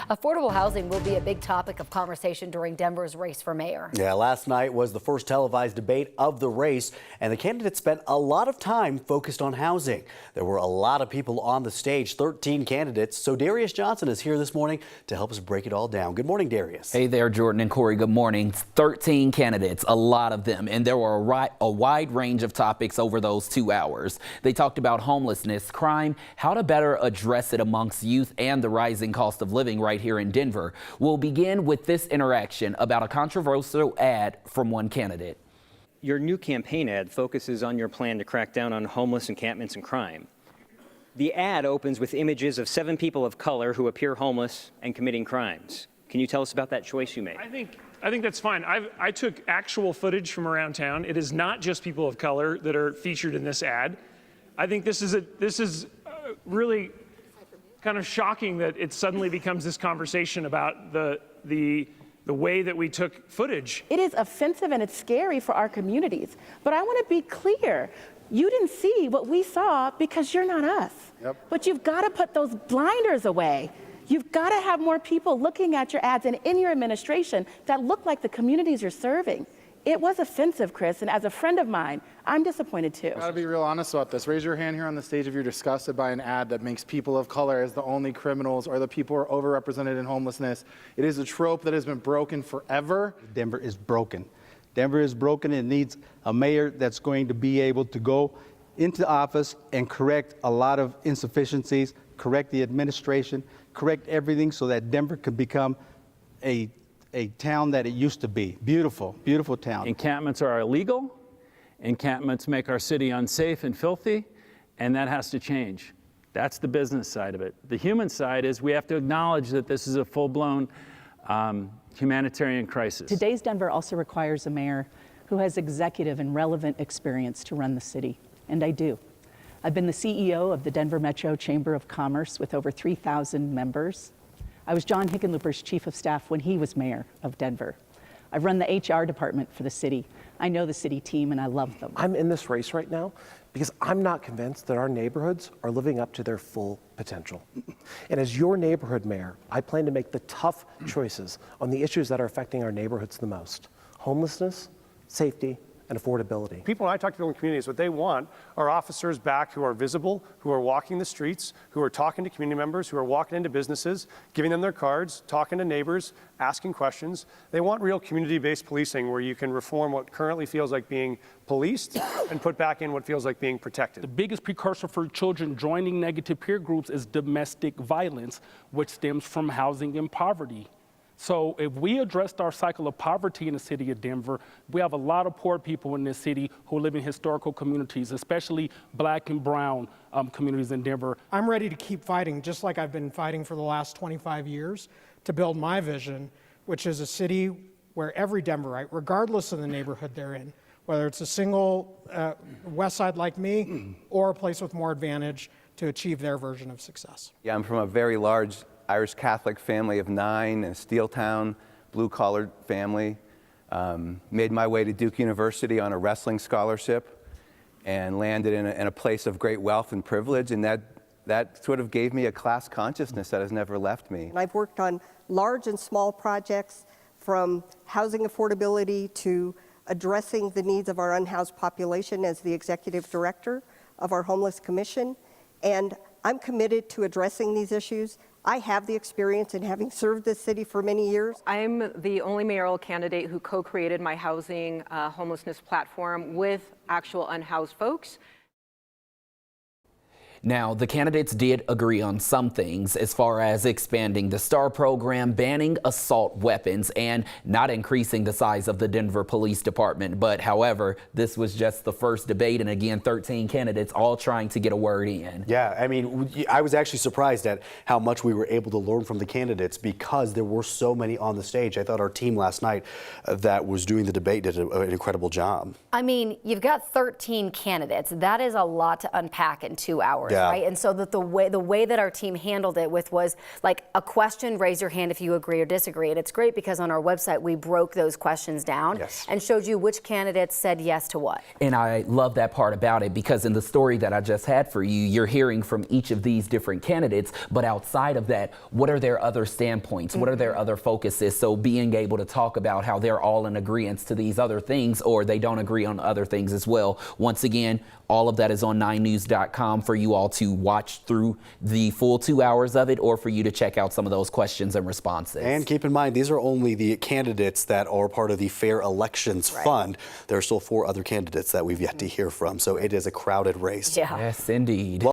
Affordable housing will be a big topic of conversation during Denver's race for mayor. Yeah, last night was the first televised debate of the race, and the candidates spent a lot of time focused on housing. There were a lot of people on the stage, 13 candidates. So Darius Johnson is here this morning to help us break it all down. Good morning, Darius. Hey there, Jordan and Corey. Good morning. 13 candidates, a lot of them, and there were a wide range of topics over those 2 hours. They talked about homelessness, crime, how to better address it amongst youth, and the rising cost of living right here in Denver. We'll begin with this interaction about a controversial ad from one candidate. Your new campaign ad focuses on your plan to crack down on homeless encampments and crime. The ad opens with images of 7 people of color who appear homeless and committing crimes. Can you tell us about that choice you made? I think that's fine. I took actual footage from around town. It is not just people of color that are featured in this ad. I think this is really kind of shocking that it suddenly becomes this conversation about the way that we took footage. It is offensive and it's scary for our communities. But I want to be clear. You didn't see what we saw because you're not us. Yep. But you've got to put those blinders away. You've got to have more people looking at your ads and in your administration that look like the communities you're serving. It was offensive, Chris, and as a friend of mine, I'm disappointed too. Got to be real honest about this. Raise your hand here on the stage if you're disgusted by an ad that makes people of color as the only criminals or the people who are overrepresented in homelessness. It is a trope that has been broken forever. Denver is broken. Denver is broken and needs a mayor that's going to be able to go into office and correct a lot of insufficiencies, correct the administration, correct everything so that Denver could become a town that it used to be. Beautiful, beautiful town. Encampments are illegal. Encampments make our city unsafe and filthy, and that has to change. That's the business side of it. The human side is we have to acknowledge that this is a full-blown humanitarian crisis. Today's Denver also requires a mayor who has executive and relevant experience to run the city, and I do. I've been the CEO of the Denver Metro Chamber of Commerce with over 3,000 members. I was John Hickenlooper's chief of staff when he was mayor of Denver. I've run the HR department for the city. I know the city team and I love them. I'm in this race right now because I'm not convinced that our neighborhoods are living up to their full potential. And as your neighborhood mayor, I plan to make the tough choices on the issues that are affecting our neighborhoods the most: homelessness, safety, and affordability. People, when I talk to them in communities, what they want are officers back who are visible, who are walking the streets, who are talking to community members, who are walking into businesses, giving them their cards, talking to neighbors, asking questions. They want real community-based policing where you can reform what currently feels like being policed and put back in what feels like being protected. The biggest precursor for children joining negative peer groups is domestic violence, which stems from housing and poverty. So if we addressed our cycle of poverty in the city of Denver, we have a lot of poor people in this city who live in historical communities, especially black and brown communities in Denver. I'm ready to keep fighting, just like I've been fighting for the last 25 years, to build my vision, which is a city where every Denverite, regardless of the neighborhood they're in, whether it's a single West Side like me or a place with more advantage, to achieve their version of success. Yeah, I'm from a very large Irish Catholic family of 9 in a steel town, blue-collar family. Made my way to Duke University on a wrestling scholarship and landed in a place of great wealth and privilege, and that sort of gave me a class consciousness that has never left me. I've worked on large and small projects, from housing affordability to addressing the needs of our unhoused population as the executive director of our Homeless Commission, and I'm committed to addressing these issues. I have the experience in having served this city for many years. I'm the only mayoral candidate who co-created my housing homelessness platform with actual unhoused folks. Now, the candidates did agree on some things as far as expanding the STAR program, banning assault weapons, and not increasing the size of the Denver Police Department. But however, this was just the first debate, and again, 13 candidates all trying to get a word in. Yeah, I mean, I was actually surprised at how much we were able to learn from the candidates because there were so many on the stage. I thought our team last night that was doing the debate did an incredible job. I mean, you've got 13 candidates. That is a lot to unpack in 2 hours. Yeah. right? And so that the way that our team handled it was like a question, raise your hand if you agree or disagree. And it's great because on our website, we broke those questions down and showed you which candidates said yes to what. And I love that part about it because in the story that I just had for you, you're hearing from each of these different candidates, but outside of that, what are their other standpoints? What are their other focuses? So being able to talk about how they're all in agreement to these other things or they don't agree on other things as well. Once again, all of that is on 9news.com for you all to watch through the full 2 hours of it or for you to check out some of those questions and responses. And keep in mind, these are only the candidates that are part of the Fair Elections Fund. There are still 4 other candidates that we've yet to hear from, so it is a crowded race. Yes, indeed.